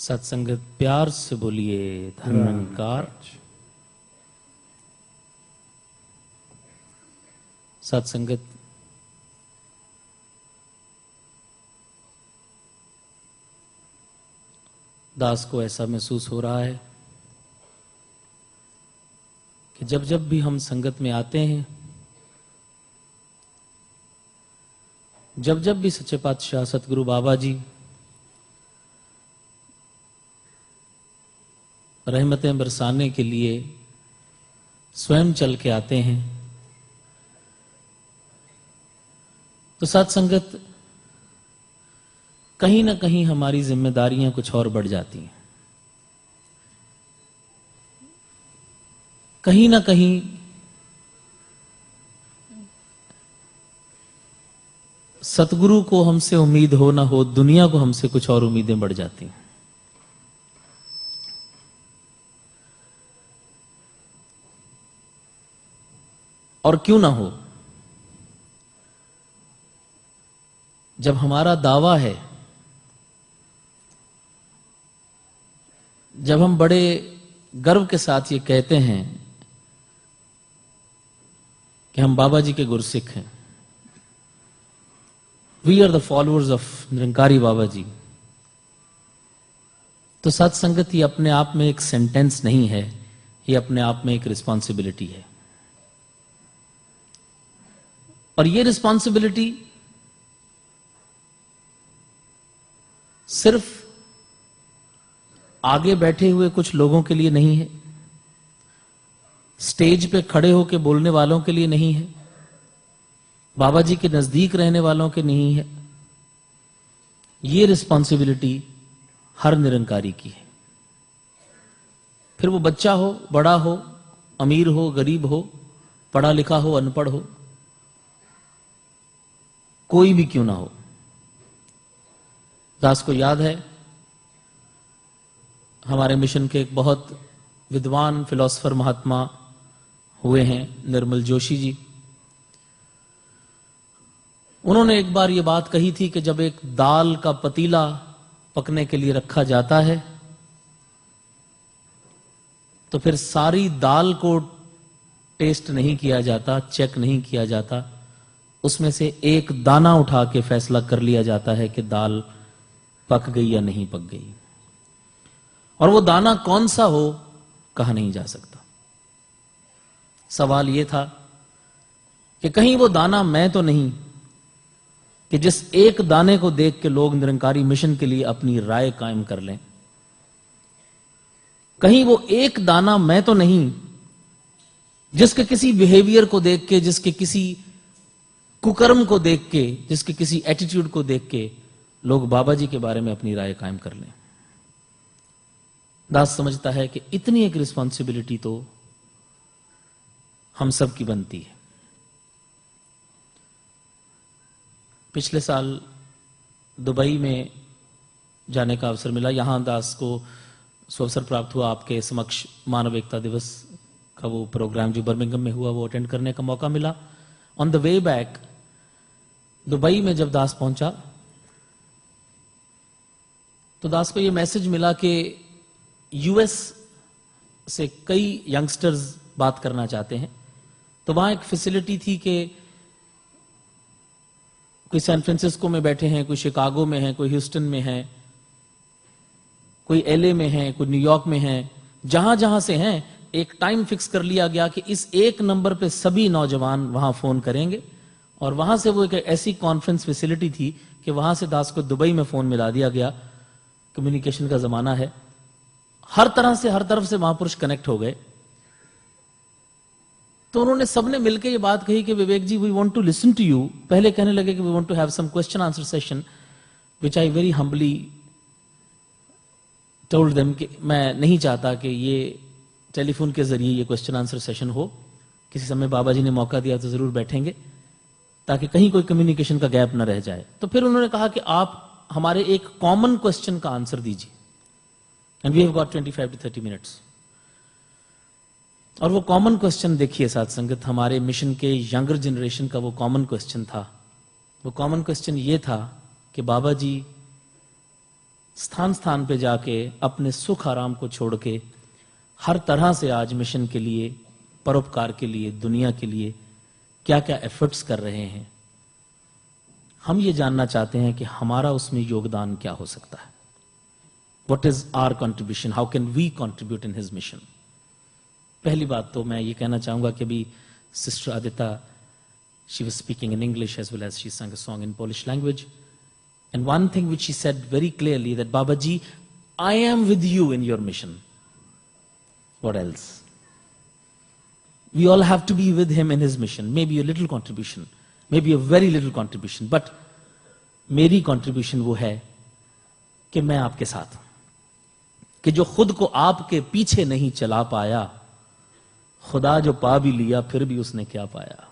सत्संगत प्यार से बोलिए धर्मकार। सत्संगत दास को ऐसा महसूस हो रहा है कि जब जब भी हम संगत में आते हैं, जब जब भी सच्चे पातशाह सतगुरु बाबा जी रहमतें बरसाने के लिए स्वयं चल के आते हैं, तो सत्संगत कहीं ना कहीं हमारी जिम्मेदारियां कुछ और बढ़ जाती हैं। कहीं ना कहीं सतगुरु को हमसे उम्मीद हो ना हो, दुनिया को हमसे कुछ और उम्मीदें बढ़ जाती हैं। और क्यों ना हो, जब हमारा दावा है, जब हम बड़े गर्व के साथ ये कहते हैं कि हम बाबा जी के गुरसिख हैं, we are the followers of Nirankari Baba ji, तो सत्संगत ये अपने आप में एक सेंटेंस नहीं है, ये अपने आप में एक रिस्पॉन्सिबिलिटी है। और ये रिस्पॉन्सिबिलिटी सिर्फ आगे बैठे हुए कुछ लोगों के लिए नहीं है, स्टेज पे खड़े होकर बोलने वालों के लिए नहीं है, बाबा जी के नजदीक रहने वालों के नहीं है। ये रिस्पॉन्सिबिलिटी हर निरंकारी की है। फिर वो बच्चा हो, बड़ा हो, अमीर हो, गरीब हो, पढ़ा लिखा हो, अनपढ़ हो, कोई भी क्यों ना हो। दास को याद है, हमारे मिशन के एक बहुत विद्वान फिलोसफर महात्मा हुए हैं निर्मल जोशी जी। उन्होंने एक बार ये बात कही थी कि जब एक दाल का पतीला पकने के लिए रखा जाता है, तो फिर सारी दाल को टेस्ट नहीं किया जाता, चेक नहीं किया जाता, उसमें से एक दाना उठा के फैसला कर लिया जाता है कि दाल पक गई या नहीं पक गई। और वो दाना कौन सा हो कहा नहीं जा सकता। सवाल ये था कि कहीं वो दाना मैं तो नहीं कि जिस एक दाने को देख के लोग निरंकारी मिशन के लिए अपनी राय कायम कर लें। कहीं वो एक दाना मैं तो नहीं जिसके किसी बिहेवियर को देख के, जिसके किसी कुकर्म को देख के, जिसके किसी एटीट्यूड को देख के लोग बाबा जी के बारे में अपनी राय कायम कर लें। दास समझता है कि इतनी एक रिस्पॉन्सिबिलिटी तो हम सब की बनती है। पिछले साल दुबई में जाने का अवसर मिला। यहां दास को सुअवसर प्राप्त हुआ आपके समक्ष मानव एकता दिवस का वो प्रोग्राम जो बर्मिंघम में हुआ, वो अटेंड करने का मौका मिला। On the way back Dubai में जब दास पहुंचा तो दास को ये मैसेज मिला कि यूएस से कई यंगस्टर्स बात करना चाहते हैं। तो वहां एक फैसिलिटी थी कि कोई सैन फ्रांसिस्को में बैठे हैं, कोई शिकागो में है, कोई ह्यूस्टन में है, कोई एलए में है, कोई न्यूयॉर्क में है। जहां जहां से हैं एक टाइम फिक्स कर लिया गया कि इस एक नंबर पे सभी नौजवान वहां फोन करेंगे। और वहां से वो एक ऐसी कॉन्फ्रेंस फैसिलिटी थी कि वहां से दास को दुबई में फोन मिला दिया गया। कम्युनिकेशन का जमाना है, हर तरह से हर तरफ से महापुरुष कनेक्ट हो गए। तो उन्होंने सबने मिलकर ये बात कही कि Vivek ji, we want to listen to you. पहले कहने लगे कि we want to have some question answer session, which I very humbly told them कि मैं नहीं चाहता कि ये टेलीफोन के जरिए ये क्वेश्चन आंसर सेशन हो। किसी समय बाबा जी ने मौका दिया तो जरूर बैठेंगे, ताकि कहीं कोई कम्युनिकेशन का गैप न रह जाए। तो फिर उन्होंने कहा कि आप हमारे एक कॉमन क्वेश्चन का आंसर दीजिए, and we have got 25 to 30 minutes. और वो कॉमन क्वेश्चन देखिए साथ संगत, हमारे मिशन के यंगर जनरेशन का वो कॉमन क्वेश्चन था। वो कॉमन क्वेश्चन ये था कि बाबा जी स्थान स्थान पे जाके अपने सुख आराम को छोड़ के हर तरह से आज मिशन के लिए, परोपकार के लिए, दुनिया के लिए क्या क्या एफर्ट्स कर रहे हैं। हम ये जानना चाहते हैं कि हमारा उसमें योगदान क्या हो सकता है। What is our contribution? How can we contribute in his mission? पहली बात तो मैं ये कहना चाहूंगा कि अभी sister आदिता, she was speaking in English as well as she sang a song in Polish language. And one thing which she said very clearly that Babaji, I am with you in your mission. What else? We all have to be with him in his mission. Maybe a little contribution, maybe a very little contribution, but मेरी contribution वो है कि मैं आपके साथ हूं, कि जो खुद को आपके पीछे नहीं चला पाया, खुदा जो पा भी लिया फिर भी उसने क्या पाया।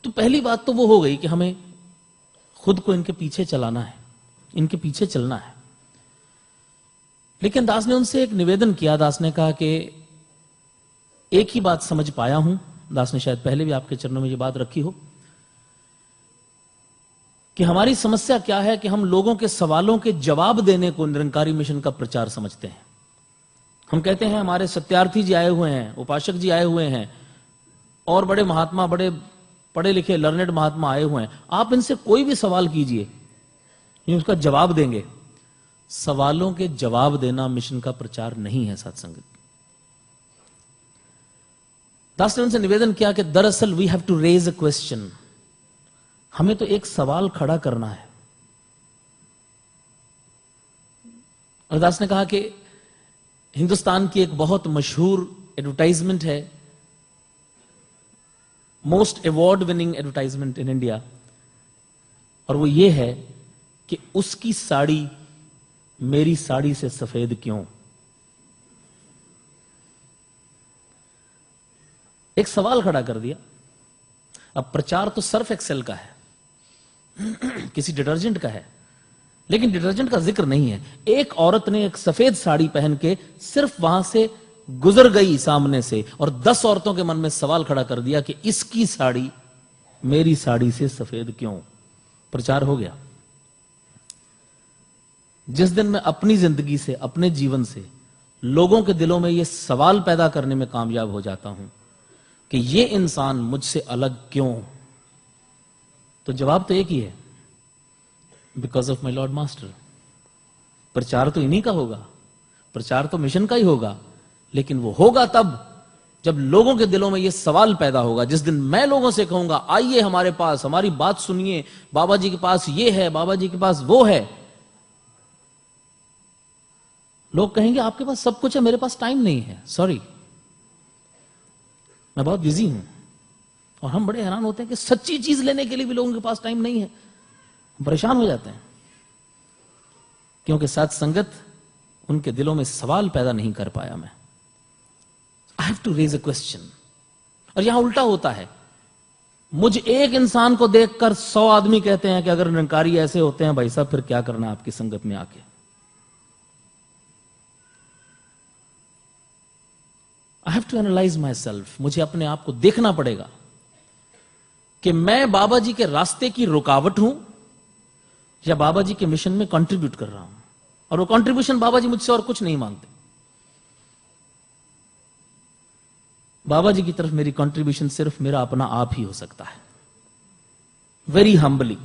तो पहली बात तो वो हो गई कि हमें खुद को इनके पीछे चलाना है, इनके पीछे चलना है। लेकिन दास ने उनसे एक निवेदन किया। दास ने कहा कि एक ही बात समझ पाया हूं, दास ने शायद पहले भी आपके चरणों में ये बात रखी हो, कि हमारी समस्या क्या है कि हम लोगों के सवालों के जवाब देने को निरंकारी मिशन का प्रचार समझते हैं। हम कहते हैं हमारे सत्यार्थी जी आए हुए हैं, उपासक जी आए हुए हैं, और बड़े महात्मा, बड़े पढ़े लिखे लर्नेड महात्मा आए हुए हैं, आप इनसे कोई भी सवाल कीजिए, ये उसका जवाब देंगे। सवालों के जवाब देना मिशन का प्रचार नहीं है सत्संगत। दास ने उनसे निवेदन किया कि दरअसल we have to raise a question, हमें तो एक सवाल खड़ा करना है। और दास ने कहा कि हिंदुस्तान की एक बहुत मशहूर एडवर्टाइजमेंट है, most award winning advertisement in India, और वो ये है कि उसकी साड़ी मेरी साड़ी से सफेद क्यों। एक सवाल खड़ा कर दिया। अब प्रचार तो सर्फ एक्सेल का है, किसी डिटर्जेंट का है, लेकिन डिटर्जेंट का जिक्र नहीं है। एक औरत ने एक सफेद साड़ी पहन के सिर्फ वहां से गुजर गई सामने से, और 10 औरतों के मन में सवाल खड़ा कर दिया कि इसकी साड़ी मेरी साड़ी से सफेद क्यों। प्रचार हो गया। जिस दिन मैं अपनी जिंदगी से, अपने जीवन से लोगों के दिलों में यह सवाल पैदा करने में कामयाब हो जाता हूं कि ये इंसान मुझसे अलग क्यों, तो जवाब तो एक ही है, because of my lord master. प्रचार तो इन्हीं का होगा, प्रचार तो मिशन का ही होगा, लेकिन वो होगा तब जब लोगों के दिलों में यह सवाल पैदा होगा। जिस दिन मैं लोगों से कहूंगा आइए हमारे पास, हमारी बात सुनिए, बाबा जी के पास ये है, बाबा जी के पास वो है, लोग कहेंगे आपके पास सब कुछ है, मेरे पास टाइम नहीं है, सॉरी मैं बहुत बिजी हूं। और हम बड़े हैरान होते हैं कि सच्ची चीज लेने के लिए भी लोगों के पास टाइम नहीं है, परेशान हो जाते हैं, क्योंकि साथ संगत उनके दिलों में सवाल पैदा नहीं कर पाया। मैं I have to raise a question. और यहां उल्टा होता है, मुझ एक इंसान को देखकर 100 आदमी कहते हैं कि अगर निरंकारी ऐसे होते हैं भाई साहब फिर क्या करना आपकी संगत में आके। I have to analyse myself. मुझे अपने आप को देखना पड़ेगा कि मैं बाबा जी के रास्ते की रुकावट हूं या बाबा जी के मिशन में कंट्रीब्यूट कर रहा हूं। और वो कंट्रीब्यूशन बाबा जी मुझसे और कुछ नहीं मांगते। बाबा जी की तरफ मेरी कंट्रीब्यूशन सिर्फ मेरा अपना आप ही हो सकता है। वेरी हम्बली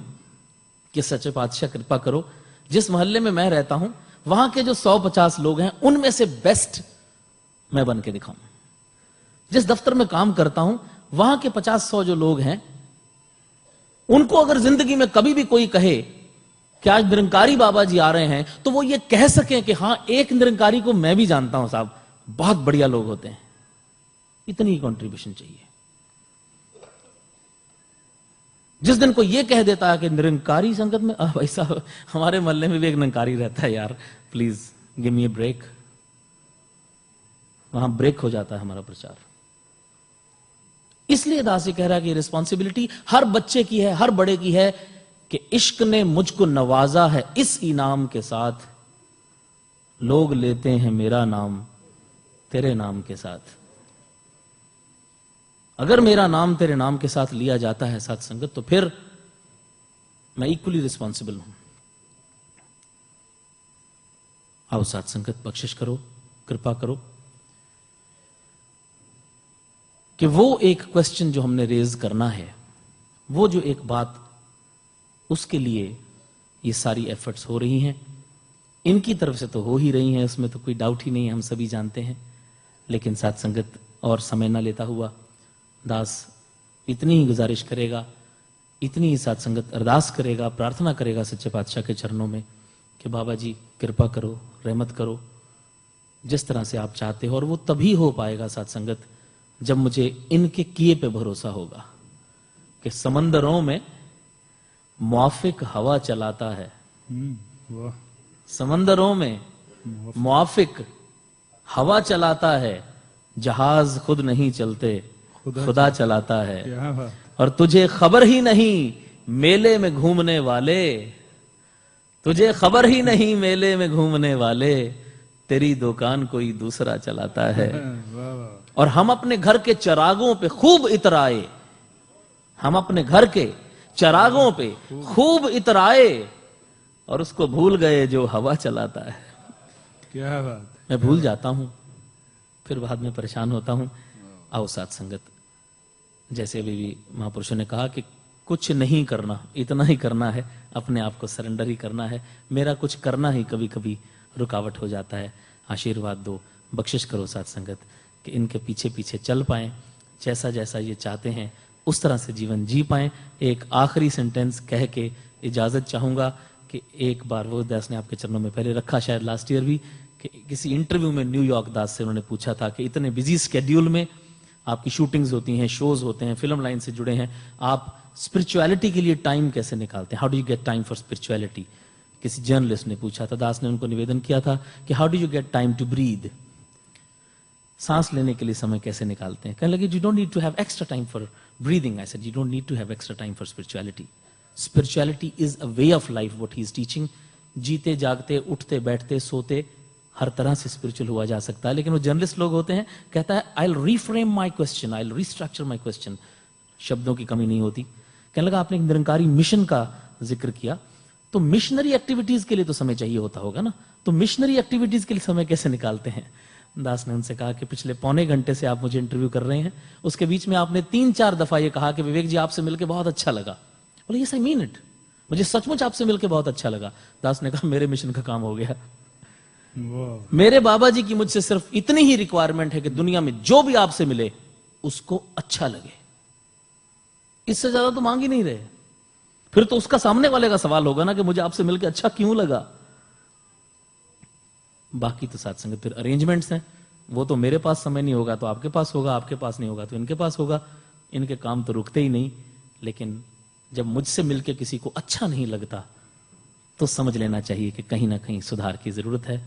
कि सच्चे पातशाह कृपा करो, जिस मोहल्ले में मैं रहता हूं वहां के जो 150 लोग हैं उनमें से बेस्ट मैं बन के दिखाऊं। जिस दफ्तर में काम करता हूं वहां के 50-100 जो लोग हैं, उनको अगर जिंदगी में कभी भी कोई कहे कि आज निरंकारी बाबा जी आ रहे हैं, तो वो ये कह सकें कि हां एक निरंकारी को मैं भी जानता हूं साहब, बहुत बढ़िया लोग होते हैं। इतनी कंट्रीब्यूशन चाहिए। जिस दिन कोई ये कह देता है कि निरंकारी संगत में भाई साहब हमारे मोहल्ले में भी एक निरंकारी रहता है यार, please give me a break, वहां ब्रेक हो जाता है हमारा प्रचार। इसलिए दासी कह रहा है कि रिस्पॉन्सिबिलिटी हर बच्चे की है, हर बड़े की है कि इश्क ने मुझको नवाजा है इस इनाम के साथ, लोग लेते हैं मेरा नाम तेरे नाम के साथ। अगर मेरा नाम तेरे नाम के साथ लिया जाता है साथ संगत, तो फिर मैं इक्वली रिस्पॉन्सिबल हूं। आओ साथ संगत, बख्शिश करो, कृपा करो कि वो एक क्वेश्चन जो हमने रेज करना है, वो जो एक बात, उसके लिए ये सारी एफर्ट्स हो रही हैं। इनकी तरफ से तो हो ही रही हैं, उसमें तो कोई डाउट ही नहीं है, हम सभी जानते हैं। लेकिन साथ संगत और समय ना लेता हुआ दास इतनी ही गुजारिश करेगा, इतनी ही साथ संगत अरदास करेगा, प्रार्थना करेगा सच्चे पातशाह के चरणों में कि बाबा जी कृपा करो, रहमत करो, जिस तरह से आप चाहते हो। और वो तभी हो पाएगा साथ संगत जब मुझे इनके किए पे भरोसा होगा कि समंदरों में मुआफिक हवा चलाता है। वाह, समंदरों में मुआफिक हवा चलाता है, जहाज खुद नहीं चलते, खुदा चलाता है। क्या बात, और तुझे खबर ही नहीं मेले में घूमने वाले, तुझे खबर ही नहीं मेले में घूमने वाले, तेरी दुकान कोई दूसरा चलाता है। वाह वाह, और हम अपने घर के चरागों पे खूब इतराए, हम अपने घर के चरागों पे खूब इतराए, और उसको भूल गए जो हवा चलाता है। क्या बात, मैं भूल जाता हूं, फिर बाद में परेशान होता हूं। आओ साथ संगत, जैसे अभी भी महापुरुषों ने कहा कि कुछ नहीं करना, इतना ही करना है, अपने आप को सरेंडर ही करना है। मेरा कुछ करना ही कभी कभी रुकावट हो जाता है। आशीर्वाद दो, बख्शिश करो साथ संगत कि इनके पीछे पीछे चल पाएं, जैसा जैसा ये चाहते हैं उस तरह से जीवन जी पाएं। एक आखिरी सेंटेंस कह के इजाजत चाहूंगा कि एक बार वो दास ने आपके चरणों में पहले रखा, शायद लास्ट ईयर भी, कि किसी इंटरव्यू में न्यूयॉर्क दास से उन्होंने पूछा था कि इतने बिजी स्केड्यूल में आपकी शूटिंग्स होती हैं, शोज होते हैं, फिल्म लाइन से जुड़े हैं, आप स्पिरिचुअलिटी के लिए टाइम कैसे निकालते हैं? How do you get time for spirituality? किसी जर्नलिस्ट ने पूछा था। दास ने उनको निवेदन किया था कि how do you get time to breathe? सांस लेने के लिए समय कैसे निकालते हैं? कहने लगे you don't need to have extra time for breathing. I said you don't need to have extra time for spirituality. Spirituality is a way of life, what he is teaching. जीते जागते, उठते बैठते सोते, हर तरह से स्पिरिचुअल हुआ जा सकता है। लेकिन वो जर्नलिस्ट लोग होते हैं, कहता है I will reframe my question, I will restructure my question. शब्दों की कमी नहीं होती। कहने लगा आपने एक निरंकारी मिशन का जिक्र किया, तो मिशनरी एक्टिविटीज के लिए तो समय चाहिए होता होगा ना, तो मिशनरी एक्टिविटीज के लिए समय कैसे निकालते हैं? दास ने उनसे कहा कि पिछले पौने घंटे से आप मुझे इंटरव्यू कर रहे हैं, उसके बीच में आपने 3-4 दफा ये कहा कि विवेक जी आपसे मिलकर बहुत अच्छा लगा। बोले यस आई मीन इट, मुझे सचमुच आपसे मिलकर बहुत अच्छा लगा। दास ने कहा मेरे मिशन का काम हो गया। वाह, मेरे बाबा जी की मुझसे सिर्फ इतनी ही रिक्वायरमेंट है कि दुनिया में जो भी आपसे मिले उसको अच्छा लगे, इससे ज्यादा तो मांग ही नहीं रहे। फिर तो उसका सामने वाले का सवाल होगा ना कि मुझे आपसे मिलकर अच्छा क्यों लगा। बाकी तो साथ संगत फिर अरेंजमेंट्स हैं, वो तो मेरे पास समय नहीं होगा तो आपके पास होगा, आपके पास नहीं होगा तो इनके पास होगा। इनके काम तो रुकते ही नहीं। लेकिन जब मुझसे मिलकर किसी को अच्छा नहीं लगता तो समझ लेना चाहिए कि कहीं ना कहीं सुधार की जरूरत है।